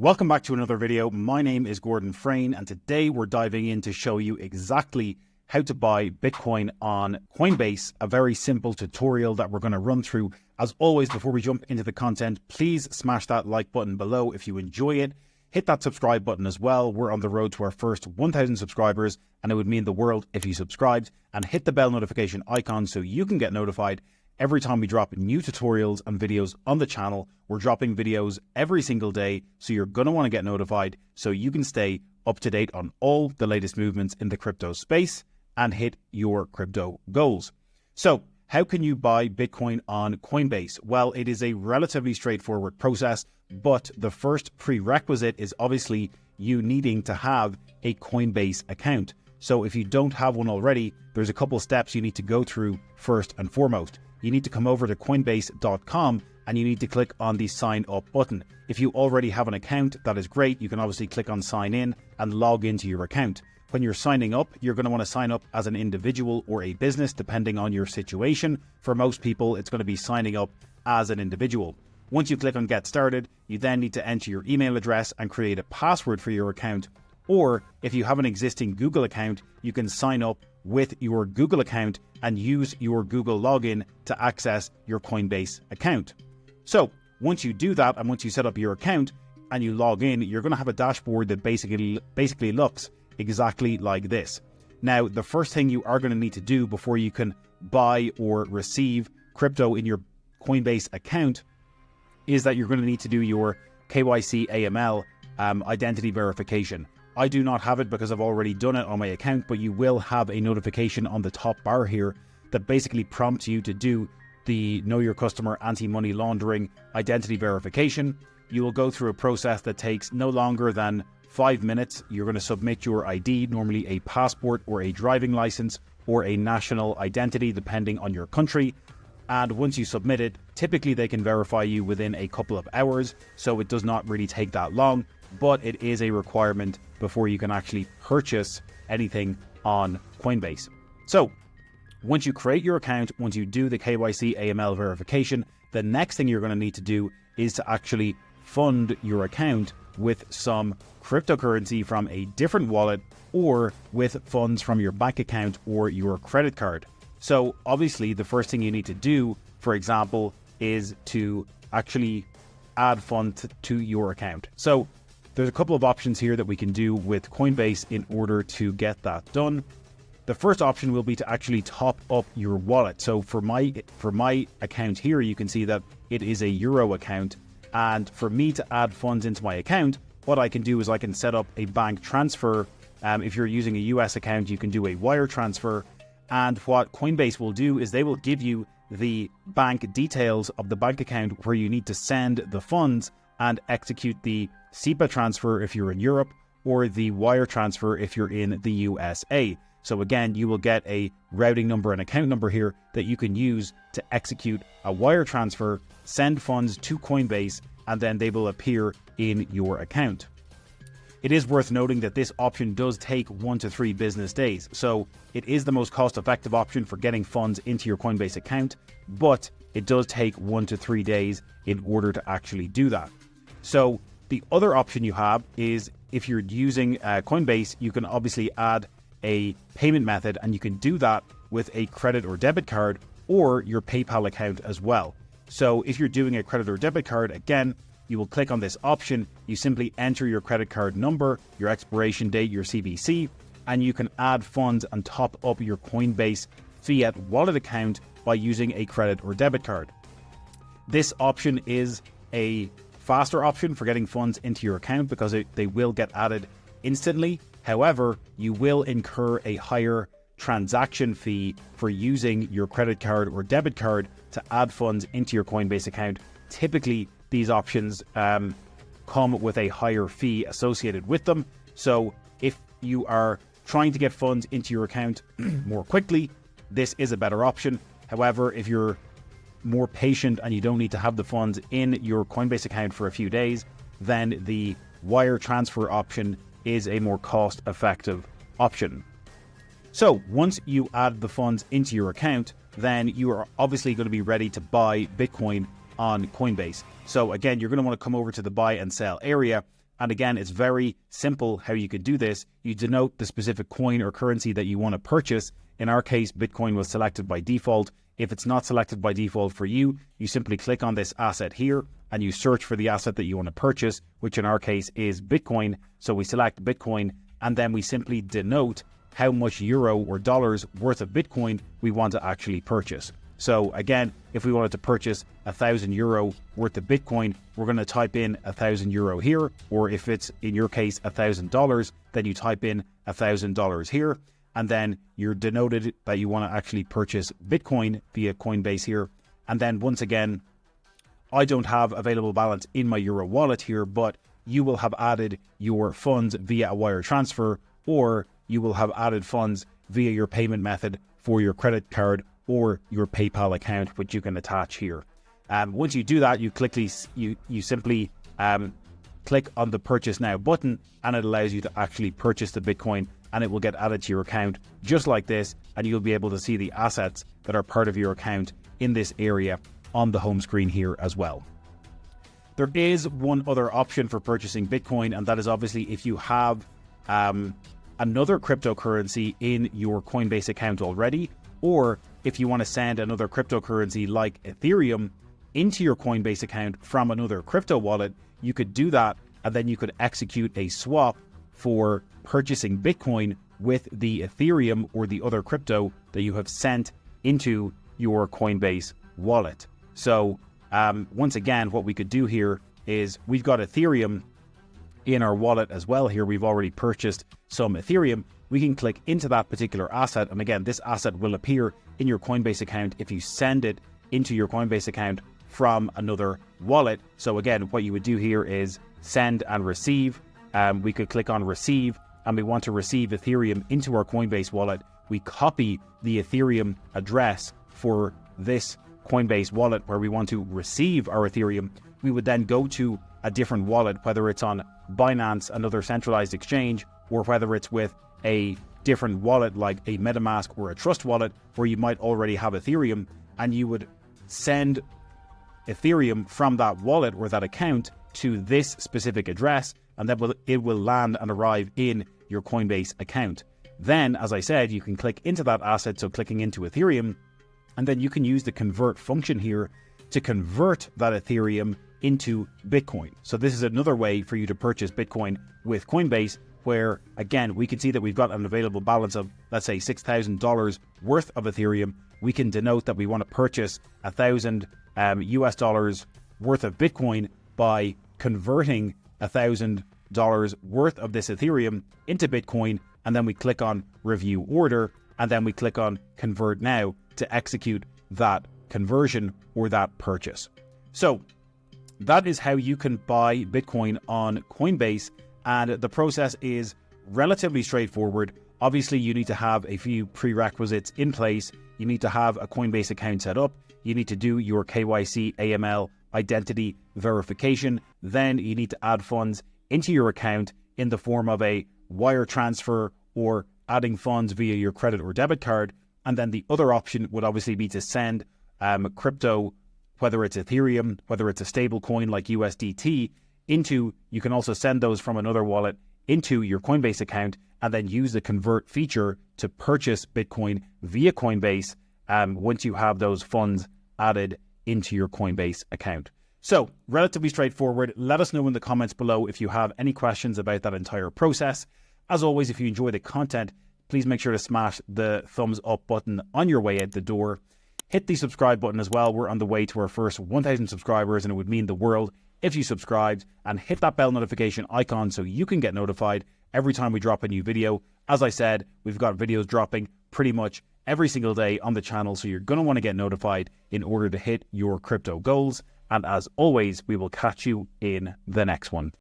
Welcome back to another video. My name is Gordon Frayne, and today we're diving in to show you exactly how to buy Bitcoin on Coinbase, a very simple tutorial that we're going to run through. As always, before we jump into the content, please smash that like button below if you enjoy it. Hit that subscribe button as well. We're on the road to our first 1,000 subscribers, and it would mean the world if you subscribed, and hit the bell notification icon so you can get notified every time we drop new tutorials and videos on the channel. We're dropping videos every single day, so you're going to want to get notified so you can stay up to date on all the latest movements in the crypto space and hit your crypto goals. So, how can you buy Bitcoin on Coinbase? Well, it is a relatively straightforward process, but the first prerequisite is obviously you needing to have a Coinbase account. So if you don't have one already, there's a couple steps you need to go through first and foremost. You need to come over to coinbase.com and you need to click on the sign up button. If you already have an account, that is great. You can obviously click on sign in and log into your account. When you're signing up, you're going to want to sign up as an individual or a business, depending on your situation. For most people, it's going to be signing up as an individual. Once you click on get started, you then need to enter your email address and create a password for your account. Or if you have an existing Google account, you can sign up with your Google account and use your Google login to access your Coinbase account. So once you do that, and once you set up your account and you log in, you're going to have a dashboard that basically looks exactly like this. Now, the first thing you are going to need to do before you can buy or receive crypto in your Coinbase account is that you're going to need to do your KYC AML identity verification. I do not have it because I've already done it on my account, but you will have a notification on the top bar here that basically prompts you to do the Know Your Customer anti-money laundering identity verification. You will go through a process that takes no longer than 5 minutes. You're going to submit your ID, normally a passport or a driving license or a national identity, depending on your country. And once you submit it, typically they can verify you within a couple of hours, so it does not really take that long, but it is a requirement before you can actually purchase anything on Coinbase. So once you create your account, once you do the KYC AML verification, the next thing you're going to need to do is to actually fund your account with some cryptocurrency from a different wallet or with funds from your bank account or your credit card. So obviously the first thing you need to do, for example, is to actually add funds to your account. So there's a couple of options here that we can do with Coinbase in order to get that done. The first option will be to actually top up your wallet. So for my account here, you can see that it is a Euro account. And for me to add funds into my account, what I can do is I can set up a bank transfer. If you're using a US account, you can do a wire transfer. And what Coinbase will do is they will give you the bank details of the bank account where you need to send the funds and execute the SEPA transfer if you're in Europe, or the wire transfer if you're in the USA. So again, you will get a routing number and account number here that you can use to execute a wire transfer, send funds to Coinbase, and then they will appear in your account. It is worth noting that this option does take 1 to 3 business days. So it is the most cost-effective option for getting funds into your Coinbase account, but it does take 1 to 3 days in order to actually do that. So the other option you have is if you're using Coinbase, you can obviously add a payment method, and you can do that with a credit or debit card or your PayPal account as well. So if you're doing a credit or debit card, again, you will click on this option. You simply enter your credit card number, your expiration date, your CVC, and you can add funds and top up your Coinbase fiat wallet account by using a credit or debit card. This option is a faster option for getting funds into your account because they will get added instantly. However, you will incur a higher transaction fee for using your credit card or debit card to add funds into your Coinbase account. Typically, these options come with a higher fee associated with them. So if you are trying to get funds into your account more quickly, this is a better option. However, if you're more patient and you don't need to have the funds in your Coinbase account for a few days, then the wire transfer option is a more cost-effective option. So once you add the funds into your account, then you are obviously going to be ready to buy Bitcoin on Coinbase. So again, you're going to want to come over to the buy and sell area, And again, it's very simple how you could do this. You denote the specific coin or currency that you want to purchase. In our case, Bitcoin was selected by default. If it's not selected by default for you, you simply click on this asset here and you search for the asset that you want to purchase, which in our case is Bitcoin. So we select Bitcoin and then we simply denote how much euro or dollars worth of Bitcoin we want to actually purchase. So again, if we wanted to purchase €1,000 worth of Bitcoin, we're going to type in €1,000 here, or if it's in your case $1,000, then you type in $1,000 here, and then you're denoted that you want to actually purchase Bitcoin via Coinbase here. And then once again, I don't have available balance in my Euro wallet here, but you will have added your funds via a wire transfer, or you will have added funds via your payment method for your credit card or your PayPal account, which you can attach here. Once you do that, you simply click on the Purchase Now button, and it allows you to actually purchase the Bitcoin, and it will get added to your account just like this, and you'll be able to see the assets that are part of your account in this area on the home screen here as well. There is one other option for purchasing Bitcoin, and that is obviously if you have another cryptocurrency in your Coinbase account already, or if you want to send another cryptocurrency like Ethereum into your Coinbase account from another crypto wallet, you could do that, and then you could execute a swap for purchasing Bitcoin with the Ethereum or the other crypto that you have sent into your Coinbase wallet. So once again, what we could do here is we've got Ethereum in our wallet as well here. We've already purchased some Ethereum. We can click into that particular asset, and again, this asset will appear in your Coinbase account if you send it into your Coinbase account from another wallet. So again, what you would do here is send and receive. We could click on receive, and we want to receive Ethereum into our Coinbase wallet. We copy the Ethereum address for this Coinbase wallet where we want to receive our Ethereum. We would then go to a different wallet, whether it's on Binance, another centralized exchange, or whether it's with a different wallet like a MetaMask or a Trust wallet where you might already have Ethereum, and you would send Ethereum from that wallet or that account to this specific address, and then it will land and arrive in your Coinbase account. Then, as I said, you can click into that asset, so clicking into Ethereum, and then you can use the convert function here to convert that Ethereum into Bitcoin. So this is another way for you to purchase Bitcoin with Coinbase, where again, we can see that we've got an available balance of, let's say, $6,000 worth of Ethereum. We can denote that we want to purchase $1,000 US worth of Bitcoin by converting $1,000 worth of this Ethereum into Bitcoin, and then we click on review order, and then we click on convert now to execute that conversion or that purchase. So that is how you can buy Bitcoin on Coinbase, and the process is relatively straightforward. Obviously, you need to have a few prerequisites in place. You need to have a Coinbase account set up. You need to do your KYC AML identity verification. Then you need to add funds into your account in the form of a wire transfer or adding funds via your credit or debit card. And then the other option would obviously be to send crypto, whether it's Ethereum, whether it's a stable coin like USDT, you can also send those from another wallet into your Coinbase account, and then use the convert feature to purchase Bitcoin via Coinbase once you have those funds added into your Coinbase account. So relatively straightforward. Let us know in the comments below if you have any questions about that entire process. As always, if you enjoy the content, please make sure to smash the thumbs up button on your way out the door. Hit the subscribe button as well. We're on the way to our first 1,000 subscribers, and it would mean the world if you subscribed, and hit that bell notification icon so you can get notified every time we drop a new video. As I said, we've got videos dropping pretty much every single day on the channel, so you're going to want to get notified in order to hit your crypto goals. And as always, we will catch you in the next one.